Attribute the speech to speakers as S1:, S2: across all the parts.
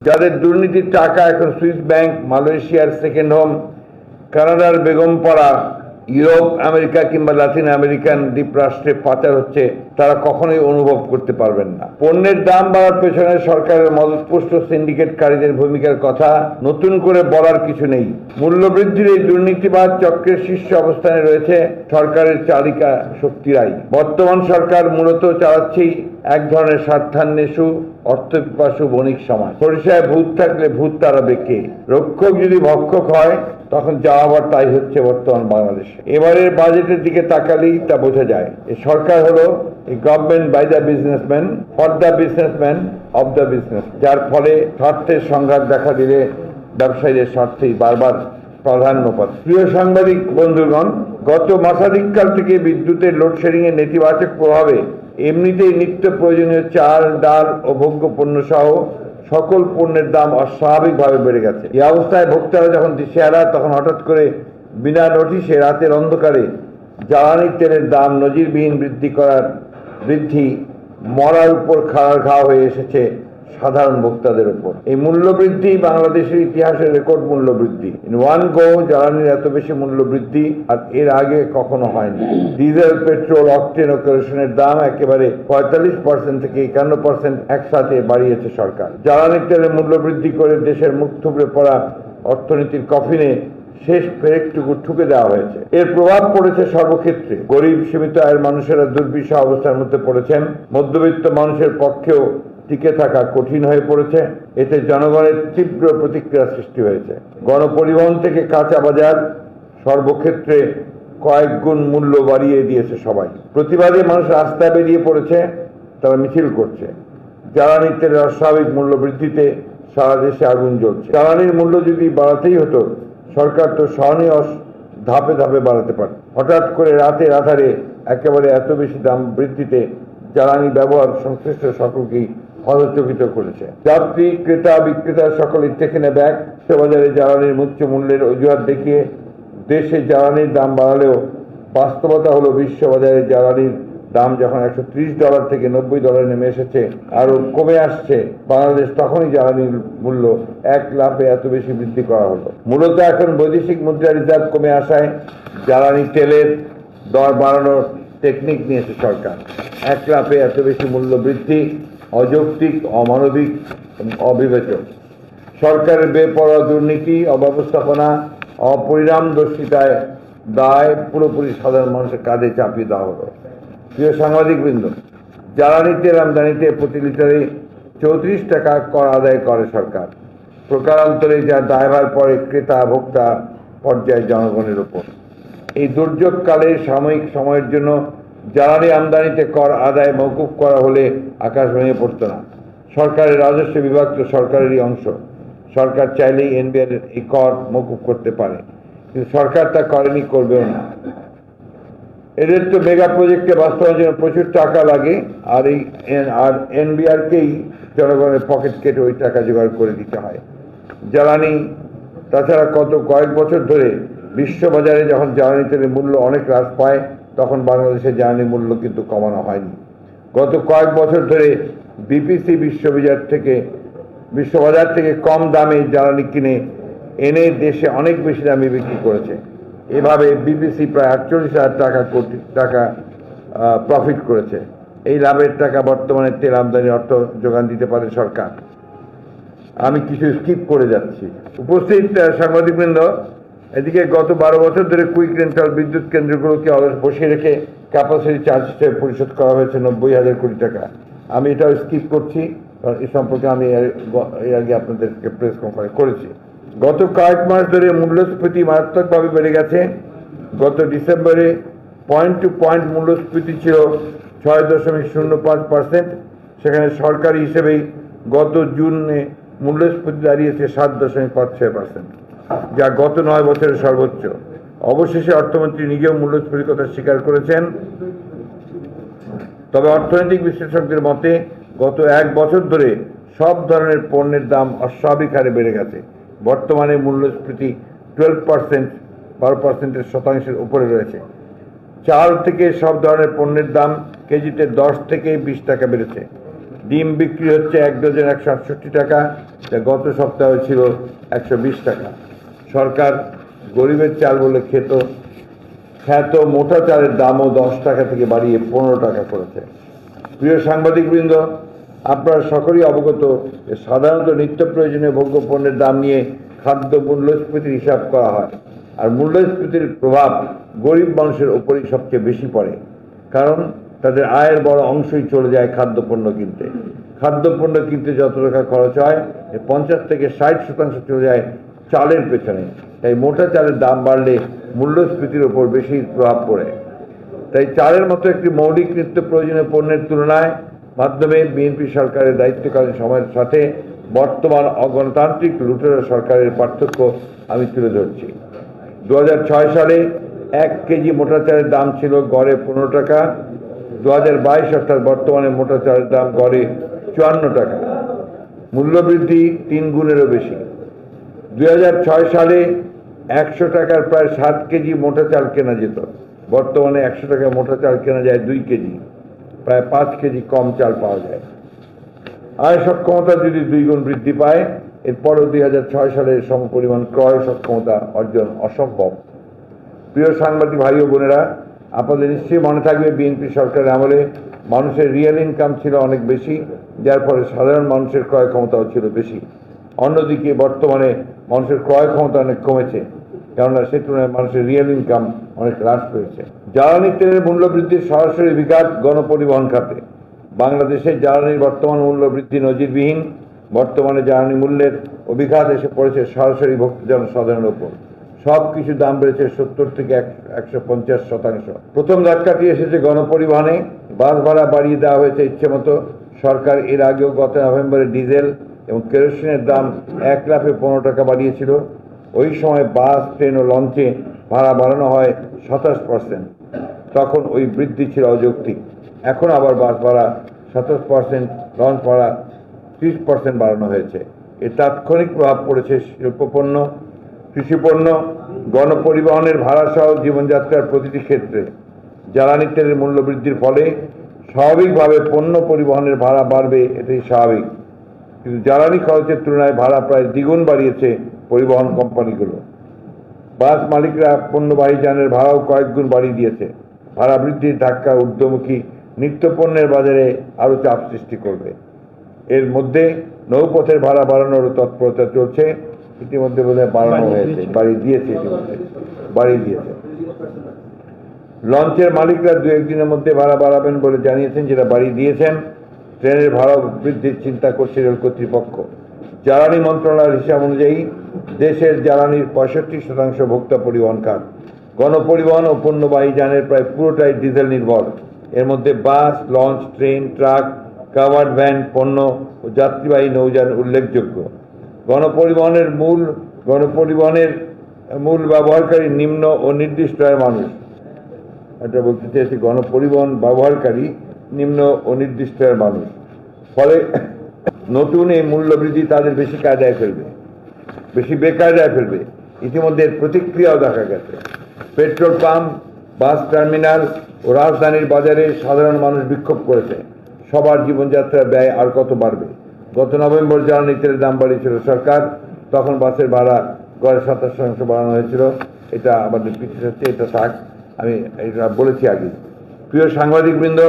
S1: যাদের দুর্নীতির টাকা এখন সুইস ব্যাংক, মালয়েশিয়ার সেকেন্ড হোম, কানাডার বেগমপাড়া, ইউরোপ, আমেরিকা কিংবা লাতিন আমেরিকান দ্বীপরাষ্ট্রে পাচার হচ্ছে, তারা কখনোই অনুভব করতে পারবেন না। পণ্যের দাম বাড়ার পেছনে সরকারের মদতপুষ্ট সিন্ডিকেটকারীদের ভূমিকার কথা নতুন করে বলার কিছু নেই। মূল্যবৃদ্ধির এই দুর্নীতিবাদ চক্রের শীর্ষ অবস্থানে রয়েছে সরকারের চালিকা শক্তিরাই। বর্তমান সরকার মূলত চালাচ্ছেই এক ধরনের স্বার্থান্বেষী, অর্থপিপাসু বণিক সমাজ। সরিষায় ভূত থাকলে ভূত তাড়াবে কে? রক্ষক যদি ভক্ষক হয় তখন যা আবার তাই হচ্ছে বর্তমান বাংলাদেশে। এবারের বাজেটের দিকে তাকালেই তা বোঝা যায়। এই সরকার হলো government by the businessman, for the businessman, of the business, যার ফলে স্বার্থের সংঘাত দেখা দিলে ব্যবসায়ীদের স্বার্থেই বারবার প্রাধান্য পাচ্ছে। প্রিয় সাংবাদিক বন্ধুগণ, গত মাসাধিককাল থেকে বিদ্যুতের লোডশেডিং এর নেতিবাচক প্রভাবে এমনিতেই নিত্য প্রয়োজনীয় চাল, ডাল ও ভোগ্য পণ্য সহ সকল পণ্যের দাম অস্বাভাবিকভাবে বেড়ে গেছে। এই অবস্থায় ভোক্তারা যখন দিশেহারা, তখন হঠাৎ করে বিনা নোটিশে রাতের অন্ধকারে জ্বালানি তেলের দাম নজিরবিহীন বৃদ্ধি মরার উপর খাড়ার ঘা হয়ে এসেছে সাধারণ ভোক্তাদের উপর। এই মূল্য বৃদ্ধি বাংলাদেশের ইতিহাসের রেকর্ড মূল্য বৃদ্ধি। ইন ওয়ান গো জ্বালানির এত বেশি মূল্য বৃদ্ধি আর এর আগে কখনো হয়নি। ডিজেল, পেট্রোল, অকটেন ও কেরোসিনের দাম একেবারে 45% থেকে 51% একসাথে বাড়িয়েছে সরকার। জ্বালানি তেলের মূল্য বৃদ্ধি করে দেশের মুখ থুবড়ে পড়া অর্থনীতির কফিনে শেষ পেরেকটুকু ঠুকে দেওয়া হয়েছে। এর প্রভাব পড়েছে সর্বক্ষেত্রে। গরিব, সীমিত আয়ের মানুষেরা দুর্বিষহ অবস্থার মধ্যে পড়েছেন। মধ্যবিত্ত মানুষের পক্ষেও টিকে থাকা কঠিন হয়ে পড়েছে। এতে জনগণের তীব্র প্রতিক্রিয়া সৃষ্টি হয়েছে। গণপরিবহন থেকে কাঁচা বাজার সর্বক্ষেত্রে কয়েক গুণ মূল্য বাড়িয়ে দিয়েছে সবাই। প্রতিবাদে মানুষ রাস্তায় বেরিয়ে পড়েছে, তারা মিছিল করছে। জ্বালানি তেলের অস্বাভাবিক মূল্য বৃদ্ধিতে সারা দেশে আগুন জ্বলছে। জ্বালানির মূল্য যদি বাড়াতেই হতো, সরকার তো সহনীয় ধাপে ধাপে বাড়াতে পারে। হঠাৎ করে রাতের আধারে একেবারে এত বেশি দাম বৃদ্ধিতে জ্বালানি ব্যবহার সংশ্লিষ্ট সকলকেই হতচকিত করেছে। যাত্রী, ক্রেতা, বিক্রেতা সকলেই টেকেনে ব্যাগ। বাজারে জ্বালানির উচ্চ মূল্যের অজুহাত দেখিয়ে দেশে জ্বালানির দাম বাড়ালেও বাস্তবতা হলো বিশ্ববাজারে জ্বালানির দাম যখন $130 থেকে $90 নেমে এসেছে, আরো কমে আসছে, বাংলাদেশ তখনই জ্বালানির মূল্য এক লাফে এত বেশি বৃদ্ধি করা হলো। মূলত এখন বৈদেশিক মুদ্রা রিজার্ভ কমে আসায় জ্বালানি তেলের দর বাড়ানোর টেকনিক নিয়েছে সরকার। এক লাফে এত বেশি মূল্য বৃদ্ধি অযৌক্তিক, অমানবিক, অবিবেচক। সরকারের বেপরোয়া দুর্নীতি, অব্যবস্থাপনা, অপরিণামদর্শিতায় দায় পুরোপুরি সাধারণ মানুষের কাঁধে চাপিয়ে দেওয়া হলো। প্রিয় সাংবাদিকবৃন্দ, জ্বালানি তেল আমদানিতে প্রতি লিটারে 34 টাকা কর আদায় করে সরকার। প্রকারান্তরে যা দায়ভার পড়ে ক্রেতা, ভোক্তা পর্যায়ে জনগণের উপর। এই দুর্যোগকালে সাময়িক সময়ের জন্য জ্বালানি আমদানিতে কর আদায় মওকুফ করা হলে আকাশ ভেঙে পড়ত না। সরকারের রাজস্ব বিভাগ তো সরকারেরই অংশ। সরকার চাইলেই এনবিআর এই কর মওকুফ করতে পারে, কিন্তু সরকার তা করেনি, করবেও না। এদের তো মেগা প্রজেক্টে বাস্তবায়নের জন্য প্রচুর টাকা লাগে, আর এনবিআরকেই জনগণের পকেট কেটে ওই টাকা জোগাড় করে দিতে হয়। জ্বালানি তাছাড়া কয়েক বছর ধরে বিশ্ববাজারে যখন জ্বালানি তেলের মূল্য অনেক হ্রাস পায়, তখন বাংলাদেশের জ্বালানি মূল্য কিন্তু কমানো হয়নি। গত কয়েক বছর ধরে বিপিসি বিশ্ববাজার থেকে কম দামে জ্বালানি কিনে এনে দেশে অনেক বেশি দামে বিক্রি করেছে। এভাবে বিপিসি প্রায় 48,000 কোটি টাকা প্রফিট করেছে। এই লাভের টাকা বর্তমানে তেল আমদানির অর্থ যোগান দিতে পারে সরকার। আমি কিছু স্কিপ করে যাচ্ছি। উপস্থিত সাংবাদিকবৃন্দ, এদিকে গত 12 বছর ধরে কুইক রেন্টাল বিদ্যুৎ কেন্দ্রগুলোকে বসিয়ে রেখে ক্যাপাসিটি চার্জ হিসেবে পরিশোধ করা হয়েছে 90,000 কোটি টাকা। আমি এটাও স্কিপ করছি, কারণ এ সম্পর্কে আমি এর আগে আপনাদেরকে প্রেস কনফারেন্স করেছি। গত কয়েক মাস ধরে মূল্যস্ফীতি মারাত্মকভাবে বেড়ে গেছে। গত ডিসেম্বরে পয়েন্ট টু পয়েন্ট মূল্যস্ফীতি ছিল 6.05%। সেখানে সরকারি হিসেবেই গত জুনে মূল্যস্ফীতি দাঁড়িয়েছে 7.56%, যা গত 9 বছরের সর্বোচ্চ। অবশেষে অর্থমন্ত্রী নিজেও মূল্যস্ফীতির কথা স্বীকার করেছেন। তবে অর্থনৈতিক বিশ্লেষকদের মতে গত 1 বছর ধরে সব ধরনের পণ্যের দাম অস্বাভাবিক হারে বেড়ে গেছে। বর্তমানে মূল্যস্ফীতি 12% উপরে রয়েছে। চাল থেকে সব ধরনের পণ্যের দাম কেজিতে 10 থেকে 20 টাকা বেড়েছে। ডিম বিক্রি হচ্ছে 1 ডজন 168 টাকা, যা গত সপ্তাহে ছিল 120 টাকা। সরকার গরিবের চাল বলে খ্যাত মোটা চালের দামও 10 টাকা থেকে বাড়িয়ে 15 টাকা করেছে। প্রিয় সাংবাদিকবৃন্দ, আপনারা সকলেই অবগত যে সাধারণত নিত্য প্রয়োজনীয় ভোগ্য পণ্যের দাম নিয়ে খাদ্য মূল্যস্ফীতির হিসাব করা হয়, আর মূল্যস্ফীতির প্রভাব গরিব মানুষের উপরই সবচেয়ে বেশি পড়ে, কারণ তাদের আয়ের বড় অংশই চলে যায় খাদ্যপণ্য কিনতে। খাদ্যপণ্য কিনতে যত টাকা খরচ হয়, 50 থেকে 60% চলে যায় চালের পেছনে। তাই মোটা চালের দাম বাড়লে মূল্যস্ফীতির উপর বেশি প্রভাব পড়ে। তাই চালের মতো একটি মৌলিক নিত্য প্রয়োজনীয় পণ্যের তুলনায় মাধ্যমে বিএনপি সরকারের দায়িত্বকালীন সময়ের সাথে বর্তমান অগণতান্ত্রিক লুটেরা সরকারের পার্থক্য আমি তুলে ধরছি। 2006 সালে 1 কেজি মোটা চালের দাম ছিল গড়ে 15 টাকা। 2022 অর্থাৎ বর্তমানে মোটা চালের দাম গড়ে 54 টাকা, মূল্যবৃদ্ধি 3 গুণেরও বেশি। 2006 সালে 100 টাকার প্রায় 7 কেজি মোটা চাল কেনা যেত, বর্তমানে 100 টাকা মোটা চাল কেনা যায় 2 কেজি, প্রায় 5 কেজি কম চাল পাওয়া যায়। আয় সক্ষমতা যদি 2 গুণ বৃদ্ধি পায়, এরপরও 2006 সালের সমপরিমাণ ক্রয় সক্ষমতা অর্জন অসম্ভব। প্রিয় সাংবাদিক ভাই ও বোনেরা, আপনাদের নিশ্চয়ই মনে থাকবে বিএনপি সরকারের আমলে মানুষের রিয়েল ইনকাম ছিল অনেক বেশি, যার ফলে সাধারণ মানুষের ক্রয় ক্ষমতাও ছিল বেশি। অন্যদিকে বর্তমানে মানুষের ক্রয় ক্ষমতা অনেক কমেছে, কেননা সে তুলনায় মানুষের রিয়েল ইনকাম অনেক হ্রাস পেয়েছে। জ্বালানি তেলের মূল্য বৃদ্ধির সরাসরি বিঘাত গণপরিবহন খাতে। বাংলাদেশে জ্বালানির বর্তমান মূল্য বৃদ্ধি নজিরবিহীন। বর্তমানে জ্বালানি মূল্যের অভিঘাত এসে পড়েছে সরাসরি ভোক্তা জনসাধারণের উপর। সব কিছু দাম বেড়েছে 70 থেকে 150%। প্রথম ধাক্কাটি এসেছে গণপরিবহনে। বাস ভাড়া বাড়িয়ে দেওয়া হয়েছে ইচ্ছে মতো। সরকার এর আগেও গত নভেম্বরে ডিজেল এবং কেরোসিনের দাম 1 লাফে 15 টাকা বাড়িয়েছিল। ওই সময় বাস, ট্রেন ও লঞ্চে ভাড়া বাড়ানো হয় 27%। তখন ওই বৃদ্ধি ছিল অযৌক্তিক। এখন আবার বাস ভাড়া 27%, লঞ্চ ভাড়া 30% বাড়ানো হয়েছে। এর তাৎক্ষণিক প্রভাব পড়েছে শিল্পপণ্য, কৃষিপণ্য, গণপরিবহনের ভাড়া সহ জীবনযাত্রার প্রতিটি ক্ষেত্রে। জ্বালানি তেলের মূল্য বৃদ্ধির ফলে স্বাভাবিকভাবে পণ্য পরিবহনের ভাড়া বাড়বে, এটাই স্বাভাবিক। কিন্তু জ্বালানি খরচের তুলনায় ভাড়া প্রায় দ্বিগুণ বাড়িয়েছে পরিবহন কোম্পানিগুলো। বাস মালিকরা পণ্যবাহী যানের ভাড়াও কয়েক গুণ বাড়িয়ে দিয়েছে। ভাড়া বৃদ্ধির ধাক্কা ঊর্ধ্বমুখী নিত্যপণ্যের বাজারে আরও চাপ সৃষ্টি করবে। এর মধ্যে নৌপথের ভাড়া বাড়ানোর তৎপরতা চলছে। ইতিমধ্যে বোধহয় বাড়ানো হয়েছে, বাড়িয়ে দিয়েছে। লঞ্চের মালিকরা 2-1 দিনের মধ্যে ভাড়া বাড়াবেন বলে জানিয়েছেন, যেটা বাড়িয়ে দিয়েছেন। ট্রেনের ভাড়া বৃদ্ধির চিন্তা করছে রেল কর্তৃপক্ষ। জ্বালানি মন্ত্রণালয়ের হিসাব অনুযায়ী দেশের জ্বালানির 65% ভোক্তা পরিবহন খাত। গণপরিবহন ও পণ্যবাহী যানের প্রায় পুরোটাই ডিজেল নির্ভর। এর মধ্যে bus, launch, train, truck, covered van, পণ্য ও যাত্রীবাহী নৌযান উল্লেখযোগ্য। গণপরিবহনের মূল ব্যবহারকারী নিম্ন ও নির্দিষ্ট আয়ের মানুষ। এটা বলতে চাইছি, গণপরিবহন ব্যবহারকারী নিম্ন ও নির্দিষ্ট আয়ের মানুষ। ফলে নতুন এই মূল্যবৃদ্ধি তাদের বেশি বেকায়দায় ফেলবে। ইতিমধ্যে এর প্রতিক্রিয়াও দেখা গেছে। পেট্রোল পাম্প, বাস টার্মিনাল ও রাজধানীর বাজারে সাধারণ মানুষ বিক্ষোভ করেছে। সবার জীবনযাত্রার ব্যয় আর কত বাড়বে। গত নভেম্বর জ্বালানি তেলের দাম বাড়িয়েছিল সরকার, তখন বাসের ভাড়া গড়ে 27% বাড়ানো হয়েছিল। এটা আমাদের পিছিয়ে হচ্ছে, এটা থাক, আমি এটা বলেছি আগে। প্রিয় সাংবাদিকবৃন্দ,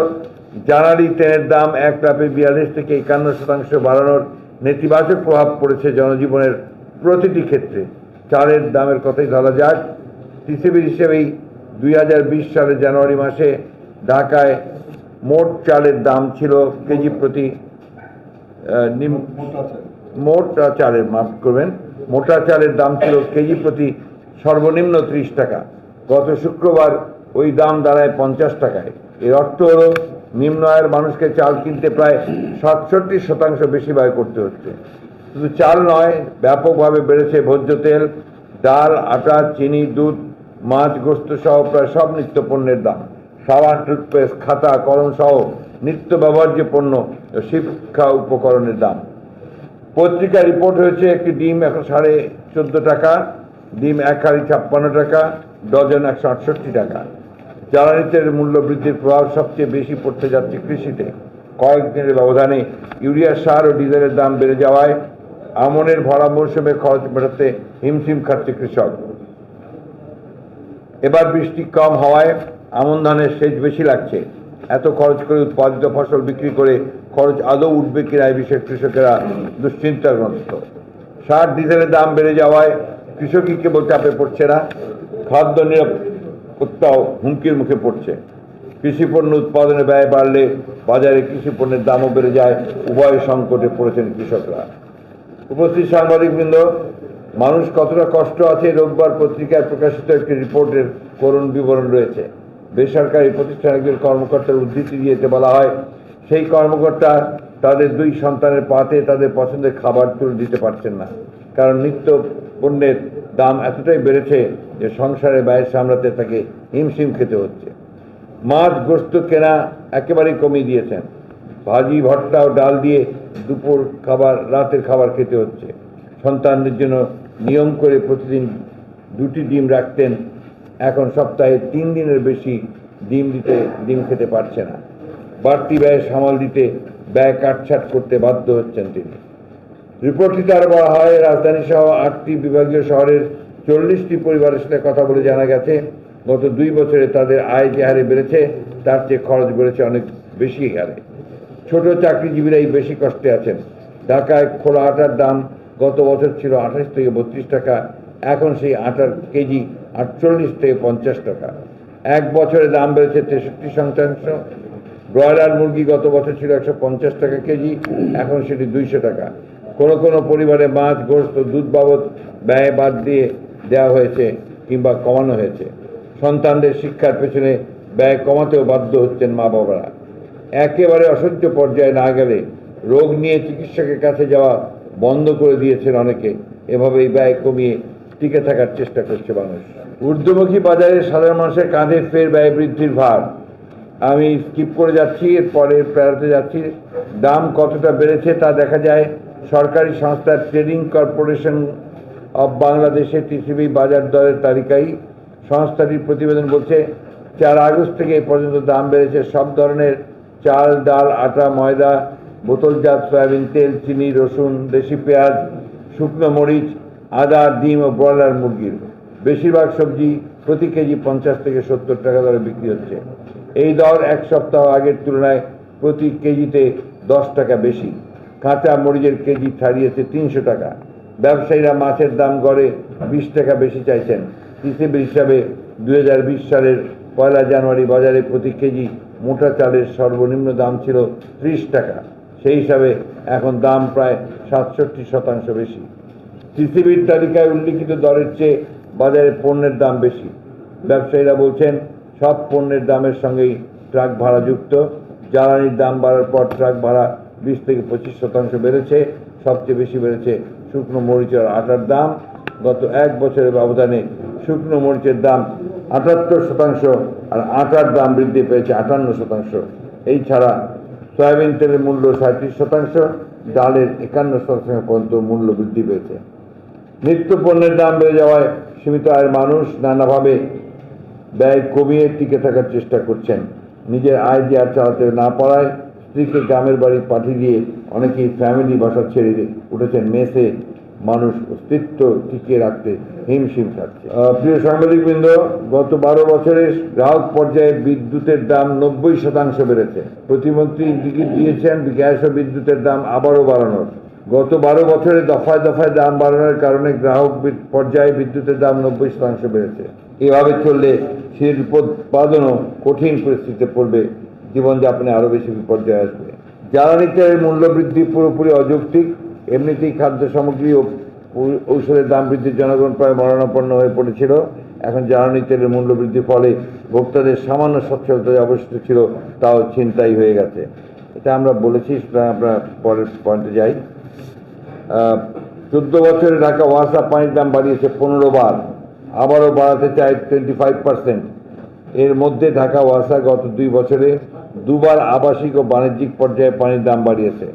S1: জ্বালানি তেলের দাম 1 লাফে 42 থেকে 51% বাড়ানোর নেতিবাচক প্রভাব পড়েছে জনজীবনের প্রতিটি ক্ষেত্রে। চালের দামের কথাই ধরা যাক। টিসিবি হিসেবেই 2020 সালের জানুয়ারি মাসে ঢাকায় মোট চালের দাম ছিল কেজি প্রতি মোটা চালের দাম ছিল কেজি প্রতি সর্বনিম্ন 30 টাকা। গত শুক্রবার ওই দাম দাঁড়ায় 50 টাকায়। এর অর্থ হল নিম্ন আয়ের মানুষকে চাল কিনতে প্রায় 67% বেশি ব্যয় করতে হচ্ছে। শুধু চাল নয়, ব্যাপকভাবে বেড়েছে ভোজ্য তেল, ডাল, আটা, চিনি, দুধ, মাছ, গোস্ত সহ প্রায় সব নিত্য পণ্যের দাম। সাবান, টুথপেস্ট, খাতা, কলম সহ নিত্য ব্যবহার্য পণ্য ও শিক্ষা উপকরণের দাম। পত্রিকা রিপোর্ট হয়েছে, একটি ডিম এখন 14.5 টাকা, ডিম 1 হাঁড়ি 56 টাকা, ডজন 168 টাকা। জ্বালানি তেলের মূল্য বৃদ্ধির প্রভাব সবচেয়ে বেশি পড়তে যাচ্ছে কৃষিতে। কয়েকদিনের ব্যবধানে ইউরিয়া সার ও ডিজেলের দাম বেড়ে যাওয়ায় আমনের ভরা মৌসুমে খরচ মেটাতে হিমশিম খাচ্ছে কৃষক। এবার বৃষ্টি কম হওয়ায় আমন ধানের সেচ বেশি লাগছে। এত খরচ করে উৎপাদিত ফসল বিক্রি করে খরচ আদৌ উঠবে কিনা এই বিষয়ে কৃষকেরা দুশ্চিন্তাগ্রস্ত। সার ডিজেলের দাম বেড়ে যাওয়ায় কৃষকই কেবল চাপে পড়ছে না, খাদ্য নিরাপত্তাও হুমকির মুখে পড়ছে। কৃষি পণ্য উৎপাদনে ব্যয় বাড়লে বাজারে কৃষি পণ্যের দামও বেড়ে যায়। উভয় সংকটে পড়েছেন কৃষকরা। উপস্থিত সাংবাদিকবৃন্দ, মানুষ কতটা কষ্ট আছে রোববার পত্রিকায় প্রকাশিত একটি রিপোর্টের করুণ বিবরণ রয়েছে। বেসরকারি প্রতিষ্ঠান একজন কর্মকর্তার উদ্ধৃতি দিয়ে বলা হয়, সেই কর্মকর্তা তাদের 2 সন্তানের পাতে তাদের পছন্দের খাবার তুলে দিতে পারছেন না, কারণ নিত্য পণ্যের দাম এতটাই বেড়েছে যে সংসারে ব্যয় সামলাতে তাকে হিমশিম খেতে হচ্ছে। মাছ গোস্ত কেনা একেবারেই কমিয়ে দিয়েছেন। ভাজি ভর্তা ও ডাল দিয়ে দুপুর খাবার রাতের খাবার খেতে হচ্ছে। সন্তানদের জন্য নিয়ম করে প্রতিদিন 2টি ডিম রাখতেন, এখন সপ্তাহে 3 দিনের বেশি ডিম খেতে পারছে না। বাড়তি ব্যয় সামাল দিতে ব্যয় কাটছাট করতে বাধ্য হচ্ছেন তিনি। রিপোর্টটিতে আরো বলা হয়, রাজধানী সহ 8টি বিভাগীয় শহরের 40টি পরিবারের সাথে কথা বলে জানা গেছে, গত 2 বছরে তাদের আয় যে হারে বেড়েছে তার চেয়ে খরচ বেড়েছে অনেক বেশি হারে। ছোট চাকরিজীবীরাই বেশি কষ্টে আছেন। ঢাকায় খোলা আটার দাম গত বছর ছিল 28 থেকে 32 টাকা, এখন সেই আটার কেজি 48 থেকে 50 টাকা। 1 বছরে দাম বেড়েছে 63%। ব্রয়লার মুরগি গত বছর ছিল 150 টাকা কেজি, এখন সেটি 200 টাকা। কোনো পরিবারে মাছ গোস্ত দুধ বাবদ ব্যয় বাদ দিয়ে দেওয়া হয়েছে কিংবা কমানো হয়েছে। সন্তানদের শিক্ষার পেছনে ব্যয় কমাতেও বাধ্য হচ্ছেন মা বাবারা। একেবারে অসহ্য পর্যায়ে না গেলে রোগ নিয়ে চিকিৎসকের কাছে যাওয়া বন্ধ করে দিয়েছেন অনেকে। এভাবেই ব্যয় কমিয়ে টিকে থাকার চেষ্টা করছে মানুষ। ঊর্ধ্বমুখী বাজারে সাধারণ মানুষের কাঁধে ফের ব্যয় বৃদ্ধির ভার। আমি স্কিপ করে যাচ্ছি, এর পরের প্যারাতে যাচ্ছি। দাম কতটা বেড়েছে তা দেখা যায় সরকারি সংস্থা ট্রেডিং কর্পোরেশন অব বাংলাদেশের টিসিবি বাজার দরের তালিকায়। সংস্থাটির প্রতিবেদন বলছে, 4 আগস্ট থেকে এ পর্যন্ত দাম বেড়েছে সব ধরনের চাল, ডাল, আটা, ময়দা, বোতলজাত সয়াবিন তেল, চিনি, রসুন, দেশি পেঁয়াজ, শুকনো মরিচ, আদা, ডিম ও ব্রয়লার মুরগির। বেশিরভাগ সবজি প্রতি কেজি 50 থেকে 70 টাকা দরে বিক্রি হচ্ছে। এই দর 1 সপ্তাহ আগের তুলনায় প্রতি কেজিতে 10 টাকা বেশি। কাঁচা মরিচের কেজি ছাড়িয়েছে 300 টাকা। ব্যবসায়ীরা মাছের দাম গড়ে 20 টাকা বেশি চাইছেন। টিসিবির হিসাবে 2020 সালের 1 জানুয়ারি বাজারে প্রতি কেজি মোটা চালের সর্বনিম্ন দাম ছিল 30 টাকা। সেই হিসাবে এখন দাম প্রায় 67% বেশি। টিসিবির তালিকায় উল্লিখিত দরের চেয়ে বাজারে পণ্যের দাম বেশি। ব্যবসায়ীরা বলছেন, সব পণ্যের দামের সঙ্গেই ট্রাক ভাড়া যুক্ত। জ্বালানির দাম বাড়ার পর ট্রাক ভাড়া 20 থেকে 25% বেড়েছে। সবচেয়ে বেশি বেড়েছে শুকনো মরিচ আর আটার দাম। গত 1 বছরের ব্যবধানে শুকনো মরিচের দাম 78% আর আটার দাম বৃদ্ধি পেয়েছে 58%। এই ছাড়া সয়াবিন তেলের মূল্য 37%, ডালের 51% পর্যন্ত মূল্য বৃদ্ধি পেয়েছে। নিত্য পণ্যের দাম বেড়ে যাওয়ায় সীমিত আয়ের মানুষ নানাভাবে ব্যয় কমিয়ে টিকে থাকার চেষ্টা করছেন। নিজের আয় দিয়ে আর চালাতে না পারায় স্ত্রীকে গ্রামের বাড়ি পাঠিয়ে দিয়ে অনেকেই ফ্যামিলি বাসা ছেড়ে উঠেছেন মেসে। মানুষ অস্তিত্ব টিকিয়ে রাখতে হিমশিম খাচ্ছে। প্রিয় সাংবাদিকবৃন্দ, গত 12 বছরে গ্রাহক পর্যায়ে বিদ্যুতের দাম 90% বেড়েছে। প্রতিমন্ত্রী ইঙ্গিত দিয়েছেন গ্যাস ও বিদ্যুতের দাম আবারও বাড়ানোর। গত 12 বছরে দফায় দফায় দাম বাড়ানোর কারণে গ্রাহক পর্যায়ে বিদ্যুতের দাম 90% বেড়েছে। এভাবে চললে শিল্প উৎপাদনও কঠিন পরিস্থিতিতে পড়বে, জীবনযাপনে আরও বেশি বিপর্যয় আসবে। জ্বালানি তেলের মূল্য বৃদ্ধি পুরোপুরি অযৌক্তিক। এমনিতেই খাদ্য সামগ্রী ও ঔষধের দাম বৃদ্ধির জনগণ প্রায় মরণাপন্ন হয়ে পড়েছিল। এখন জ্বালানি তেলের মূল্য বৃদ্ধির ফলে ভোক্তাদের সামান্য সচ্ছলতা অবশিষ্ট ছিল তাও ছিনতাই হয়ে গেছে। এটা আমরা বলেছি, আমরা পরের পয়েন্টে যাই। 14 বছরে ঢাকা ওয়াসা পানির দাম বাড়িয়েছে 15 বার, আবারও বাড়াতে চায় 25%। এর মধ্যে ঢাকা ওয়াসা গত 2 বছরে 2 বার আবাসিক ও বাণিজ্যিক পর্যায়ে পানির দাম বাড়িয়েছে।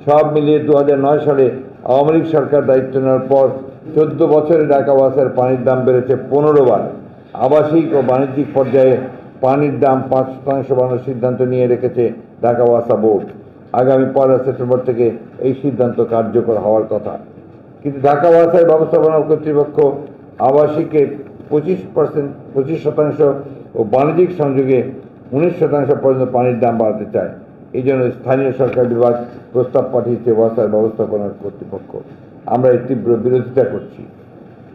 S1: সব মিলিয়ে 2009 সালে আওয়ামী লীগ সরকার দায়িত্ব নেওয়ার পর 14 বছরে ঢাকা ওয়াসার পানির দাম বেড়েছে 15 বার। আবাসিক ও বাণিজ্যিক পর্যায়ে পানির দাম 5% বাড়ানোর সিদ্ধান্ত নিয়ে রেখেছে ঢাকা ওয়াসা বোর্ড। আগামী 1 সেপ্টেম্বর থেকে এই সিদ্ধান্ত কার্যকর হওয়ার কথা। কিন্তু ঢাকা ওয়াসার ব্যবস্থাপনা কর্তৃপক্ষ আবাসিকে 25% ও বাণিজ্যিক সংযোগে 19% পর্যন্ত পানির দাম বাড়াতে চায়। এই জন্য স্থানীয় সরকার বিভাগ প্রস্তাব পাঠিয়েছে ওয়াসার ব্যবস্থাপনা কর্তৃপক্ষ। আমরা এর তীব্র বিরোধিতা করছি।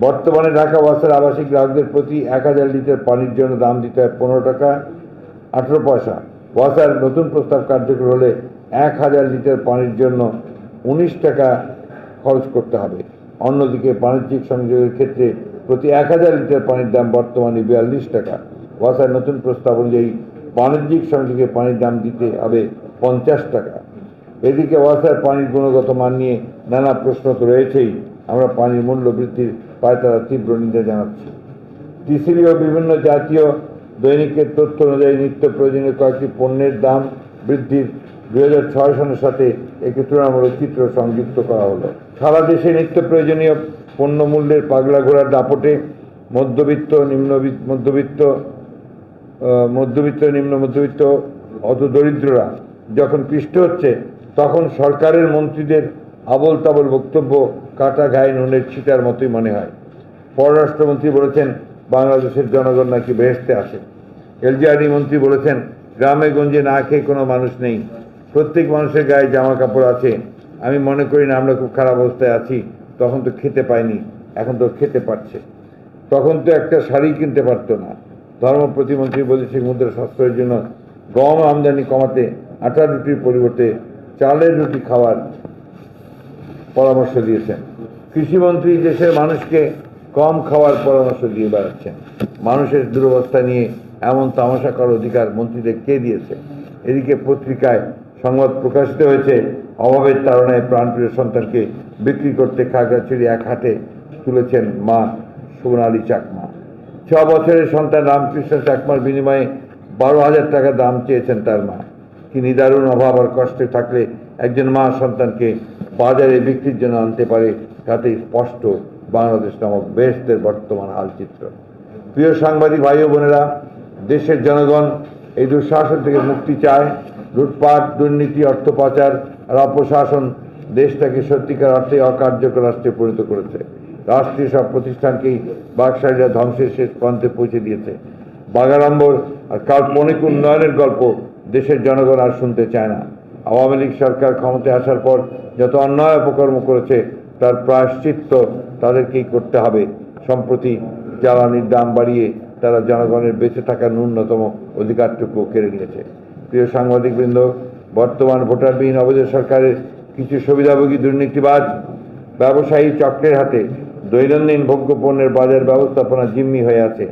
S1: বর্তমানে ঢাকা ওয়াসার আবাসিক গ্রাহকদের প্রতি 1000 লিটার পানির জন্য দাম দিতে হয় 15 টাকা 18 পয়সা। ওয়াসার নতুন প্রস্তাব কার্যকর হলে 1000 লিটার পানির জন্য 19 টাকা খরচ করতে হবে। অন্যদিকে বাণিজ্যিক সংযোগের ক্ষেত্রে প্রতি 1000 লিটার পানির দাম বর্তমানে 42 টাকা। ওয়াসার নতুন প্রস্তাব অনুযায়ী বাণিজ্যিক সংযোগে পানির দাম দিতে হবে 50 টাকা। এদিকে ওয়াসার পানির গুণগত মান নিয়ে নানা প্রশ্ন তো রয়েছেই। আমরা পানির মূল্য বৃদ্ধির পায়তারা তীব্র নিন্দা জানাচ্ছি। টিসিবি ও বিভিন্ন জাতীয় দৈনিকের তথ্য অনুযায়ী নিত্য প্রয়োজনীয় কয়েকটি পণ্যের দাম বৃদ্ধির 2006 সনের সাথে একটি তুলনামূলক চিত্র সংযুক্ত করা হলো। সারা দেশে নিত্য প্রয়োজনীয় পণ্য মূল্যের পাগলা ঘোরার দাপটে মধ্যবিত্ত নিম্ন মধ্যবিত্ত অত দরিদ্ররা যখন পিষ্ট হচ্ছে, তখন সরকারের মন্ত্রীদের আবল তাবল বক্তব্য কাটা গায়ে নুনের ছিটার মতোই মনে হয়। পররাষ্ট্রমন্ত্রী বলেছেন বাংলাদেশের জনগণ নাকি বেহেশতে আসে। এলজিআরডি মন্ত্রী বলেছেন গ্রামে গঞ্জে না খেয়ে কোনো মানুষ নেই, প্রত্যেক মানুষের গায়ে জামা কাপড় আছে। আমি মনে করি না আমরা খুব খারাপ অবস্থায় আছি। তখন তো খেতে পাইনি, এখন তো খেতে পারছে। তখন তো একটা শাড়ি কিনতে পারতো না। ধর্ম প্রতিমন্ত্রী বৈদেশিক মুদ্রা সাশ্রয়ের জন্য গম আমদানি কমাতে আটা রুটির পরিবর্তে চালের রুটি খাওয়ার পরামর্শ দিয়েছেন। কৃষিমন্ত্রী দেশের মানুষকে কম খাওয়ার পরামর্শ দিয়ে বেড়াচ্ছেন। মানুষের দুরবস্থা নিয়ে এমন তামাশা করার অধিকার মন্ত্রীদের কে দিয়েছে? এদিকে পত্রিকায় সংবাদ প্রকাশিত হয়েছে অভাবের তাড়নায় প্রাণপ্রিয় সন্তানকে বিক্রি করতে খাগড়াছড়ি এক হাটে তুলেছেন মা সোনালী চাকমা। 6 বছরের সন্তান রামকৃষ্ণ চাকমার বিনিময়ে 12,000 টাকা দাম চেয়েছেন তার মা। কি নিদারুণ অভাব আর কষ্টে থাকলে একজন মা সন্তানকে বাজারে বিক্রির জন্য আনতে পারে, তাতে স্পষ্ট বাংলাদেশ নামক বেহেশতের বর্তমান হালচিত্র। প্রিয় সাংবাদিক ভাই ও বোনেরা, দেশের জনগণ এই দুঃশাসন থেকে মুক্তি চায়। লুটপাট, দুর্নীতি, অর্থ পাচার আর অপশাসন দেশটাকে সত্যিকার অর্থে অকার্যকর রাষ্ট্রে পরিণত করেছে। রাষ্ট্রীয় সব প্রতিষ্ঠানকেই বাকশালীরা ধ্বংসের শেষ প্রান্তে পৌঁছে দিয়েছে। বাগাড়ম্বর আর কাল্পনিক উন্নয়নের গল্প দেশের জনগণ আর শুনতে চায় না। আওয়ামী লীগ সরকার ক্ষমতায় আসার পর যত অন্যায় অপকর্ম করেছে তার প্রায়শ্চিত্ত তাদেরকেই করতে হবে। সম্প্রতি জ্বালানির দাম বাড়িয়ে তারা জনগণের বেঁচে থাকার ন্যূনতম অধিকারটুকু কেড়ে নিয়েছে। প্রিয় সাংবাদিকবৃন্দ, বর্তমান ভোটারবিহীন অবৈধ সরকারের কিছু সুবিধাভোগী দুর্নীতিবাজ ব্যবসায়ী চক্রের হাতে দৈনন্দিন ভোগ্য পণ্যের বাজার ব্যবস্থাপনা জিম্মি হয়ে আছে।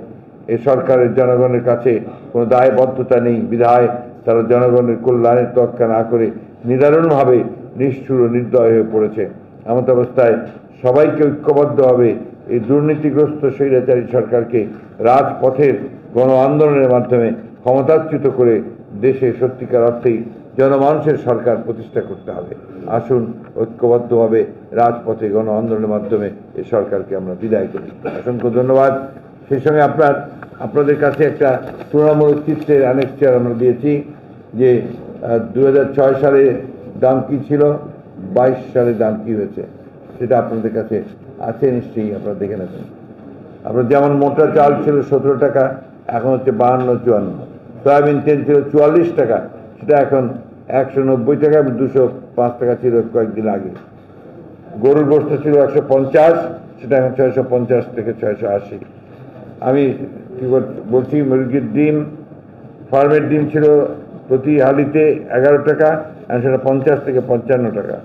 S1: এ সরকারের জনগণের কাছে কোনো দায়বদ্ধতা নেই বিধায় তারা জনগণের কল্যাণের তোয়াক্কা না করে নিদারুণভাবে নিষ্ঠুর ও নির্দয় হয়ে পড়েছে। এমত অবস্থায় সবাইকে ঐক্যবদ্ধভাবে এই দুর্নীতিগ্রস্ত স্বৈরাচারী সরকারকে রাজপথের গণ আন্দোলনের মাধ্যমে ক্ষমতাচ্যুত করে দেশে সত্যিকার অর্থেই জনমানুষের সরকার প্রতিষ্ঠা করতে হবে। আসুন ঐক্যবদ্ধভাবে রাজপথে গণ আন্দোলনের মাধ্যমে এই সরকারকে আমরা বিদায় করি। অসংখ্য ধন্যবাদ। সেই সঙ্গে আপনাদের কাছে একটা তুলনামূলক চিত্রের আনেকচার আমরা দিয়েছি যে 2006 সালে দাম কি ছিল, 22 সালে দাম কি হয়েছে সেটা আপনাদের কাছে আছে, নিশ্চয়ই আপনারা দেখে নেবেন। আপনার যেমন মোটা চাল ছিল 17 টাকা, এখন হচ্ছে 52-54। সয়াবিন তেল ছিল 44 টাকা, সেটা এখন 190 টাকা, 205 টাকা ছিল কয়েকদিন আগে। গরুর গোশত ছিল 150, সেটা এখন 650 থেকে 680। আমি কি বলছি, মুরগির ডিম, ফার্মের ডিম ছিল প্রতি হালিতে 11 টাকা, আর সেটা 50 থেকে 55 টাকা।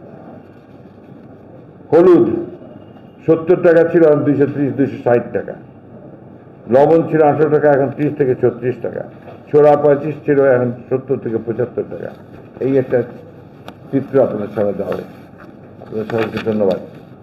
S1: হলুদ 70 টাকা ছিল, এখন 230-260 টাকা। লবণ ছিল 18 টাকা, এখন 30 থেকে 36 টাকা। ছোলা 25 ছিল, এখন 70 থেকে 75 টাকা। এই একটা চিত্র আপনাদের সামনে দেওয়া হবে। আপনাদের সবাইকে ধন্যবাদ।